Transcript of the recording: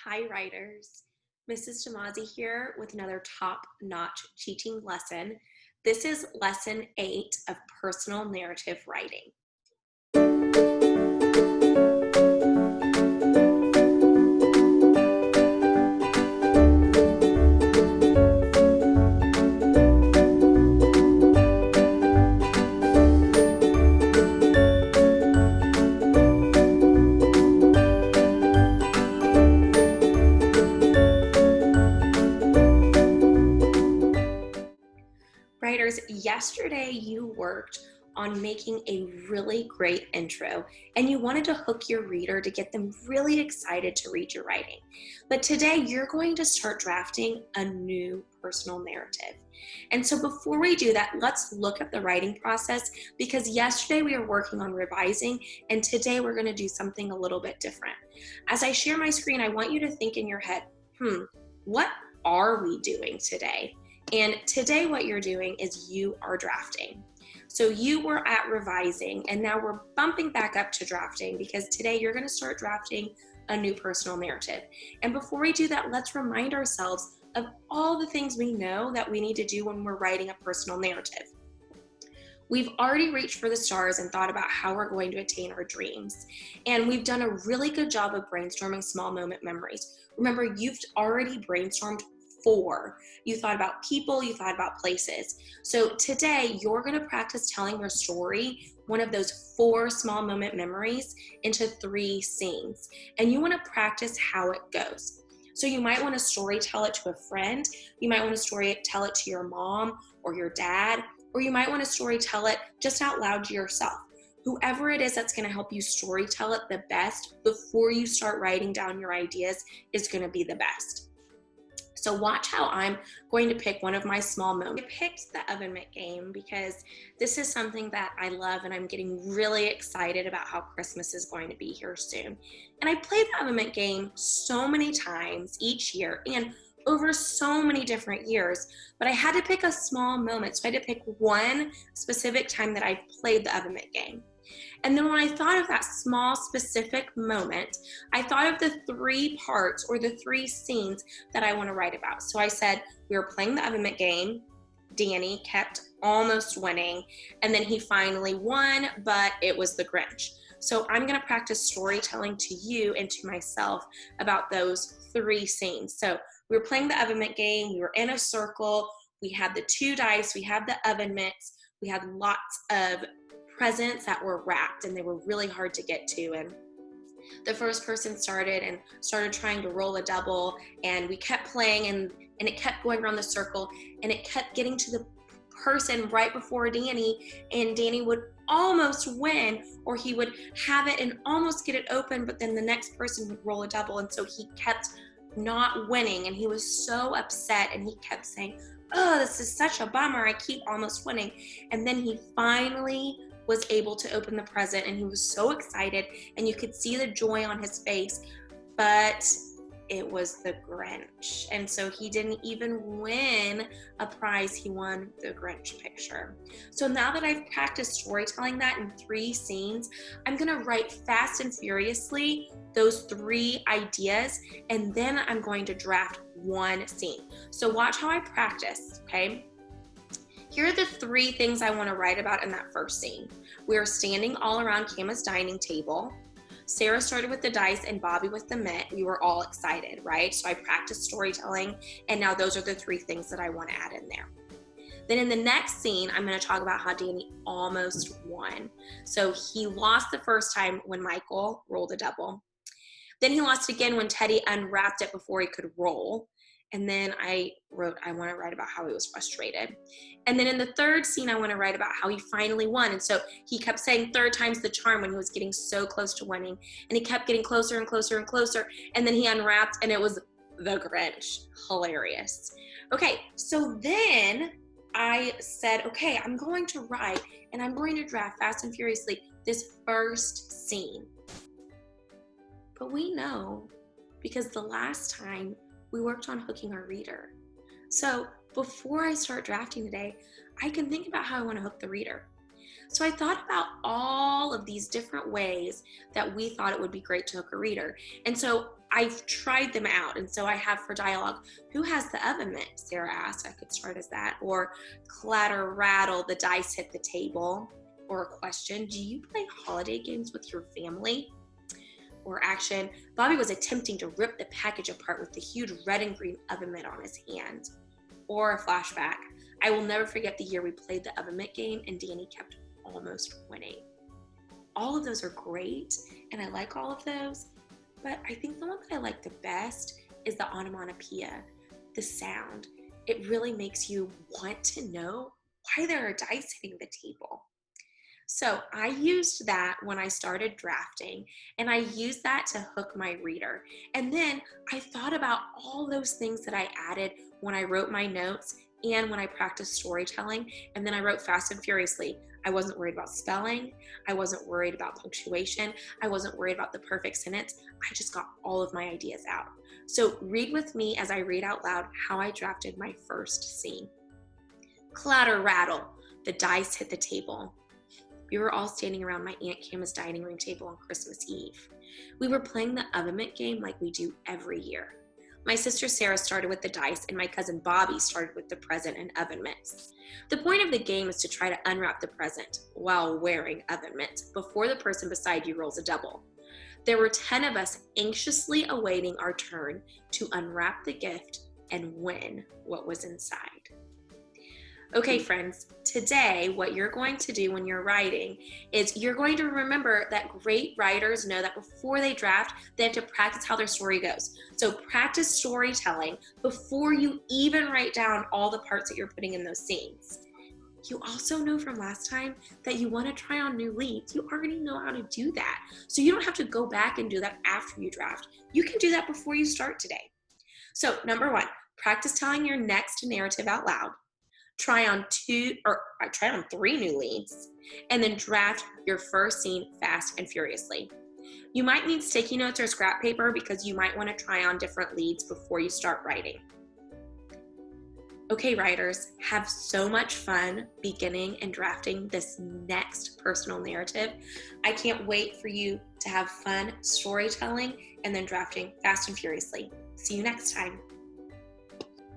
Hi, writers. Mrs. Damazi here with another top-notch teaching lesson. This is lesson 8 of personal narrative writing. Writers, yesterday you worked on making a really great intro and you wanted to hook your reader to get them really excited to read your writing. But today you're going to start drafting a new personal narrative. And so before we do that, let's look at the writing process because yesterday we were working on revising and today we're going to do something a little bit different. As I share my screen, I want you to think in your head, what are we doing today? And today what you're doing is you are drafting. So you were at revising and now we're bumping back up to drafting because today you're going to start drafting a new personal narrative. And before we do that, let's remind ourselves of all the things we know that we need to do when we're writing a personal narrative. We've already reached for the stars and thought about how we're going to attain our dreams. And we've done a really good job of brainstorming small moment memories. Remember, you've already brainstormed 4. You thought about people, you thought about places. So today you're going to practice telling your story, one of those 4 small moment memories, into 3 scenes. And you want to practice how it goes. So you might want to story tell it to a friend, you might want to story tell it to your mom or your dad, or you might want to story tell it just out loud to yourself. Whoever it is that's going to help you story tell it the best before you start writing down your ideas is going to be the best. So watch how I'm going to pick one of my small moments. I picked the oven mitt game because this is something that I love and I'm getting really excited about how Christmas is going to be here soon. And I played the oven mitt game so many times each year and over so many different years, but I had to pick a small moment. So I had to pick one specific time that I played the oven mitt game. And then when I thought of that small specific moment, I thought of the 3 parts or the 3 scenes that I want to write about. So I said, we were playing the oven mitt game. Danny kept almost winning, and then he finally won, but it was the Grinch. So I'm going to practice storytelling to you and to myself about those 3 scenes. So we were playing the oven mitt game. We were in a circle. We had the 2 dice. We had the oven mitts. We had lots of presents that were wrapped and they were really hard to get to, and the first person started trying to roll a double, and we kept playing and it kept going around the circle and it kept getting to the person right before Danny, and Danny would almost win, or he would have it and almost get it open, but then the next person would roll a double, and so he kept not winning and he was so upset and he kept saying, oh, this is such a bummer, I keep almost winning. And then he finally was able to open the present and he was so excited and you could see the joy on his face, but it was the Grinch. And so he didn't even win a prize, he won the Grinch picture. So now that I've practiced storytelling that in 3 scenes, I'm gonna write fast and furiously those 3 ideas, and then I'm going to draft 1 scene. So watch how I practice, okay? Here are the 3 things I want to write about in that first scene. We are standing all around Kama's dining table. Sarah started with the dice and Bobby with the mitt. We were all excited, right? So I practiced storytelling, and now those are the 3 things that I want to add in there. Then in the next scene, I'm going to talk about how Danny almost won. So he lost the first time when Michael rolled a double. Then he lost again when Teddy unwrapped it before he could roll. And then I wrote, I want to write about how he was frustrated. And then in the third scene, I want to write about how he finally won. And so he kept saying 3rd time's the charm when he was getting so close to winning. And he kept getting closer and closer and closer. And then he unwrapped and it was the Grinch. Hilarious. Okay, so then I said, okay, I'm going to write and I'm going to draft fast and furiously this first scene. But we know, because the last time we worked on hooking our reader. So before I start drafting today, I can think about how I want to hook the reader. So I thought about all of these different ways that we thought it would be great to hook a reader. And so I've tried them out. And so I have for dialogue, who has the oven mitt? Sarah asked. I could start as that. Or clatter, rattle, the dice hit the table. Or a question, do you play holiday games with your family? Or action, Bobby was attempting to rip the package apart with the huge red and green oven mitt on his hand. Or a flashback, I will never forget the year we played the oven mitt game and Danny kept almost winning. All of those are great, and I like all of those. But I think the one that I like the best is the onomatopoeia, the sound. It really makes you want to know why there are dice hitting the table. So I used that when I started drafting, and I used that to hook my reader. And then I thought about all those things that I added when I wrote my notes and when I practiced storytelling, and then I wrote fast and furiously. I wasn't worried about spelling. I wasn't worried about punctuation. I wasn't worried about the perfect sentence. I just got all of my ideas out. So read with me as I read out loud how I drafted my first scene. Clatter, rattle, the dice hit the table. We were all standing around my Aunt Kim's dining room table on Christmas Eve. We were playing the oven mitt game like we do every year. My sister Sarah started with the dice, and my cousin Bobby started with the present and oven mitts. The point of the game is to try to unwrap the present while wearing oven mitts before the person beside you rolls a double. There were 10 of us anxiously awaiting our turn to unwrap the gift and win what was inside. Okay, friends, today what you're going to do when you're writing is you're going to remember that great writers know that before they draft, they have to practice how their story goes. So practice storytelling before you even write down all the parts that you're putting in those scenes. You also know from last time that you want to try on new leads. You already know how to do that. So you don't have to go back and do that after you draft. You can do that before you start today. So number 1, practice telling your next narrative out loud. Try on 3 new leads, and then draft your first scene fast and furiously. You might need sticky notes or scrap paper because you might want to try on different leads before you start writing. Okay, writers, have so much fun beginning and drafting this next personal narrative. I can't wait for you to have fun storytelling and then drafting fast and furiously. See you next time.